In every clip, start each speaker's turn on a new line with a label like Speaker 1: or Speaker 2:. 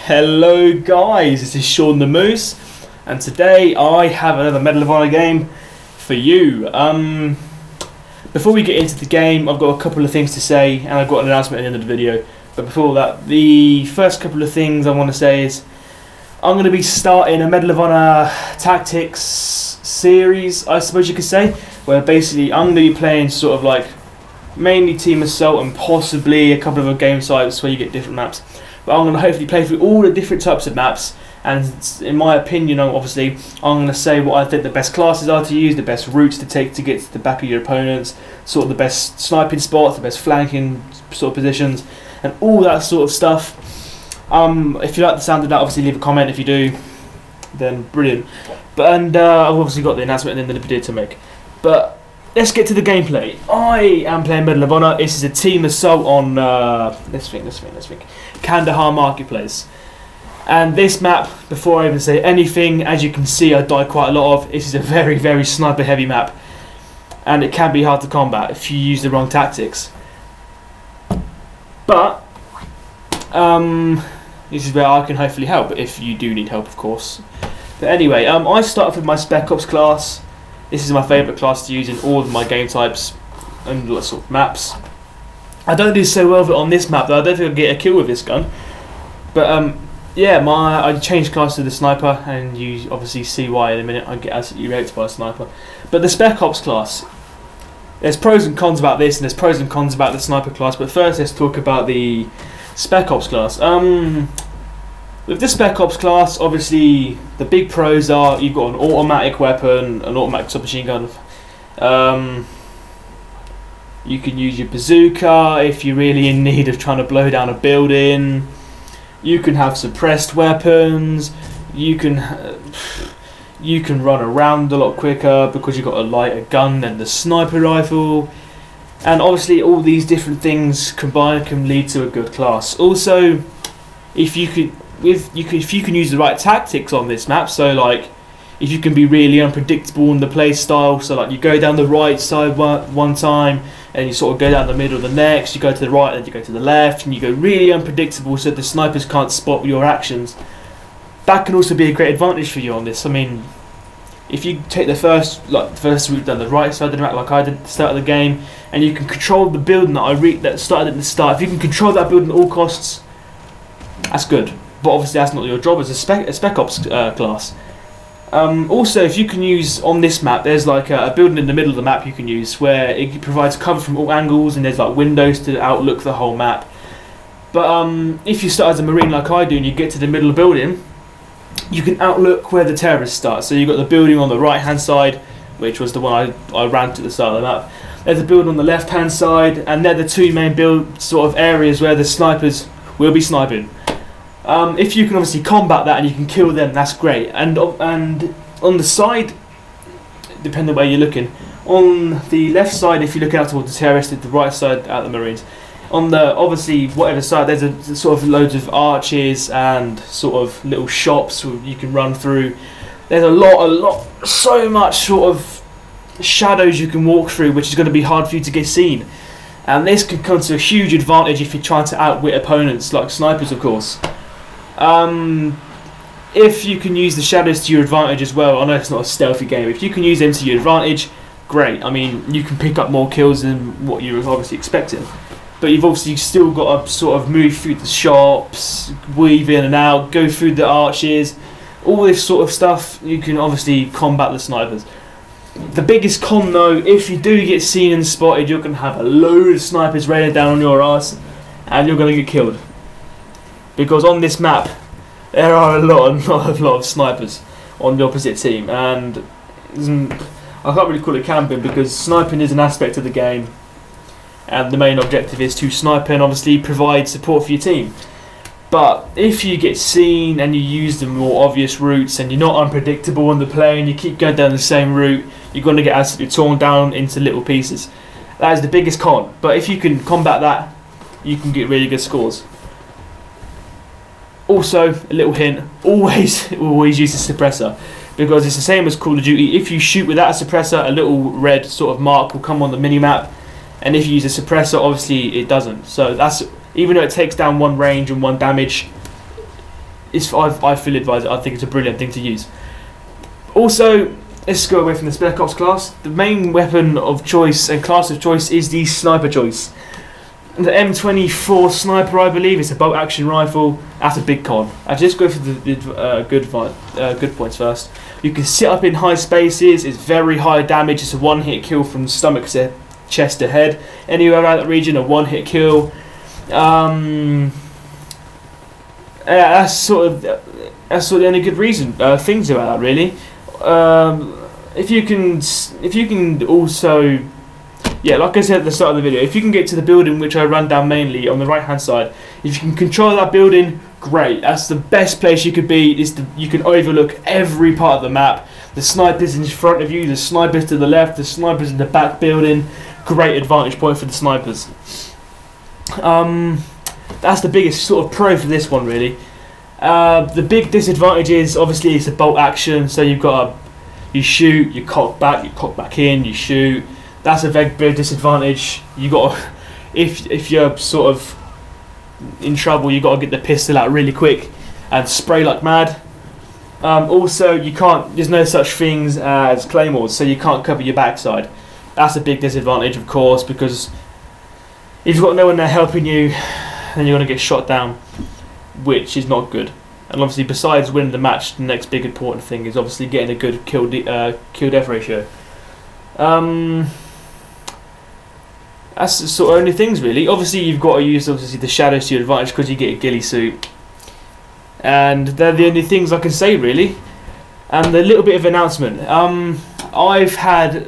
Speaker 1: Hello guys, this is Sean the Moose, and today I have another Medal of Honor game for you. Before we get into the game, I've got a couple of things to say, and I've got an announcement at the end of the video. But before that, the first couple of things I want to say is I'm going to be starting a Medal of Honor tactics series, I suppose you could say, where basically I'm going to be playing sort of like mainly Team Assault and possibly a couple of other game sites where you get different maps. But I'm going to hopefully play through all the different types of maps, and in my opinion, obviously, I'm going to say what I think the best classes are to use, the best routes to take to get to the back of your opponents, sort of the best sniping spots, the best flanking sort of positions, and all that sort of stuff. If you like the sound of that, obviously leave a comment. If you do, then brilliant. I've obviously got the announcement at the end of the video to make. But let's get to the gameplay. I am playing Medal of Honor. This is a Team Assault on let's think. Kandahar Marketplace. And this map, before I even say anything, as you can see, I die quite a lot of. This is a very, very sniper heavy map, and it can be hard to combat if you use the wrong tactics. But this is where I can hopefully help, if you do need help, of course. But anyway, I start off with my Spec Ops class. This is my favourite class to use in all of my game types and sort of maps. I don't do so well with it on this map though. I don't think I'll get a kill with this gun. But yeah, I changed class to the sniper, and you obviously see why in a minute. I get absolutely raped by a sniper. But the Spec Ops class, there's pros and cons about this, and there's pros and cons about the sniper class. But first, let's talk about the Spec Ops class. With the Spec Ops class, obviously the big pros are you've got an automatic weapon, an automatic submachine gun. You can use your bazooka if you're really in need of trying to blow down a building. You can have suppressed weapons. You can run around a lot quicker because you've got a lighter gun than the sniper rifle. And obviously all these different things combined can lead to a good class. Also, if you can use the right tactics on this map, so like if you can be really unpredictable in the play style, so like you go down the right side one time, and you sort of go down the middle the next, you go to the right and you go to the left, and you go really unpredictable so the snipers can't spot your actions. That can also be a great advantage for you on this. I mean, if you take the first route down the right side of the map like I did at the start of the game, and you can control the building that started at the start, if you can control that building at all costs, that's good. But obviously that's not your job as a Spec Ops class. Also, if you can use on this map, there's like a building in the middle of the map you can use where it provides cover from all angles, and there's like windows to outlook the whole map. But if you start as a Marine like I do and you get to the middle of the building, you can outlook where the terrorists start. So you've got the building on the right hand side, which was the one I ran to the start of the map. There's a building on the left hand side, and they're the two main sort of areas where the snipers will be sniping. If you can obviously combat that and you can kill them, that's great. And on the side, depending on where you're looking, on the left side, if you look out towards the terrorists, the right side out the Marines. On the obviously whatever side, there's a sort of loads of arches and sort of little shops you can run through. There's so much sort of shadows you can walk through, which is going to be hard for you to get seen. And this could come to a huge advantage if you're trying to outwit opponents, like snipers, of course. If you can use the shadows to your advantage as well, I know it's not a stealthy game, if you can use them to your advantage, great. I mean, you can pick up more kills than what you were obviously expecting. But you've obviously still got to sort of move through the shops, weave in and out, go through the arches, all this sort of stuff. You can obviously combat the snipers. The biggest con though, if you do get seen and spotted, you're going to have a load of snipers raining down on your ass, and you're going to get killed. Because on this map, there are a lot of snipers on the opposite team, and I can't really call it camping because sniping is an aspect of the game, and the main objective is to snipe and obviously provide support for your team. But if you get seen and you use the more obvious routes and you're not unpredictable on the play and you keep going down the same route, you're going to get absolutely torn down into little pieces. That is the biggest con. But if you can combat that, you can get really good scores. Also, a little hint, always use a suppressor, because it's the same as Call of Duty. If you shoot without a suppressor, a little red sort of mark will come on the mini-map, and if you use a suppressor, obviously it doesn't. So that's, even though it takes down one range and one damage, I fully advise it. I think it's a brilliant thing to use. Also, let's go away from the Spec Ops class. The main weapon of choice and class of choice is the sniper choice. The M24 sniper, I believe, it's a bolt action rifle. That's a big con. I just go for the good points first. You can sit up in high spaces. It's very high damage. It's a one-hit kill from stomach to chest to head. Anywhere around that region, a one-hit kill. That's sort of the only good reason things about that, really. If you can also, yeah, like I said at the start of the video, if you can get to the building which I run down mainly on the right hand side, if you can control that building, great. That's the best place you could be. You can overlook every part of the map. The snipers in front of you, the snipers to the left, the snipers in the back building. Great advantage point for the snipers. That's the biggest sort of pro for this one, really. The big disadvantage is obviously it's a bolt action, so you shoot, you cock back in, you shoot. That's a very big disadvantage. You got if you're sort of in trouble, you got to get the pistol out really quick and spray like mad. Also, you can't. There's no such things as claymores, so you can't cover your backside. That's a big disadvantage, of course, because if you've got no one there helping you, then you're going to get shot down, which is not good. And obviously, besides winning the match, the next big important thing is obviously getting a good kill-death ratio. That's the sort of only things, really. Obviously, you've got to use the shadows to your advantage because you get a ghillie suit. And they're the only things I can say, really. And a little bit of announcement. I've had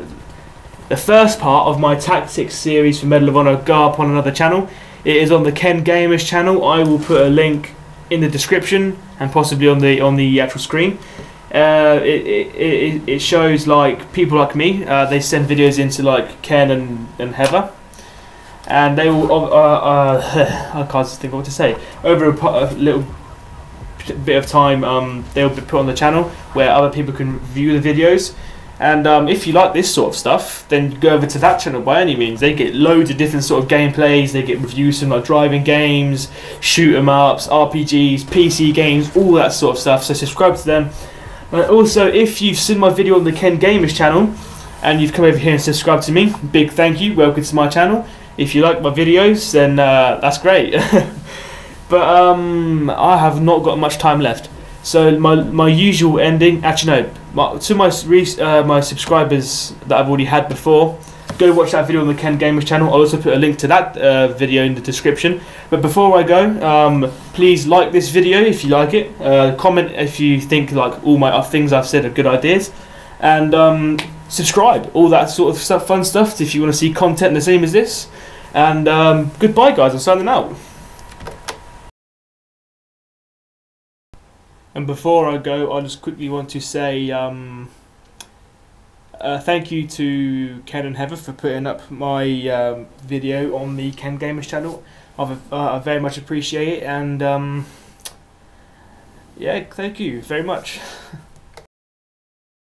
Speaker 1: the first part of my Tactics series for Medal of Honor go up on another channel. It is on the Ken Gamers channel. I will put a link in the description and possibly on the actual screen. It shows like people like me. They send videos into like Ken and Heather, and they will. I can't think of what to say. Over a little bit of time, they'll be put on the channel where other people can view the videos. And if you like this sort of stuff, then go over to that channel by any means. They get loads of different sort of gameplays. They get reviews from like driving games, shoot 'em ups, RPGs, PC games, all that sort of stuff. So subscribe to them. Also, if you've seen my video on the Ken Gamers channel and you've come over here and subscribed to me, big thank you. Welcome to my channel. If you like my videos, then that's great. But I have not got much time left. So my usual ending, actually no, to my subscribers that I've already had before, go watch that video on the Ken Gamers channel. I'll also put a link to that video in the description. But before I go, please like this video if you like it. Comment if you think like all my things I've said are good ideas, and subscribe. All that sort of stuff, fun stuff. If you want to see content the same as this. And goodbye, guys. I'm signing out. And before I go, I just quickly want to say thank you to Ken and Heather for putting up my video on the Ken Gamers channel. I very much appreciate it, and yeah, thank you very much.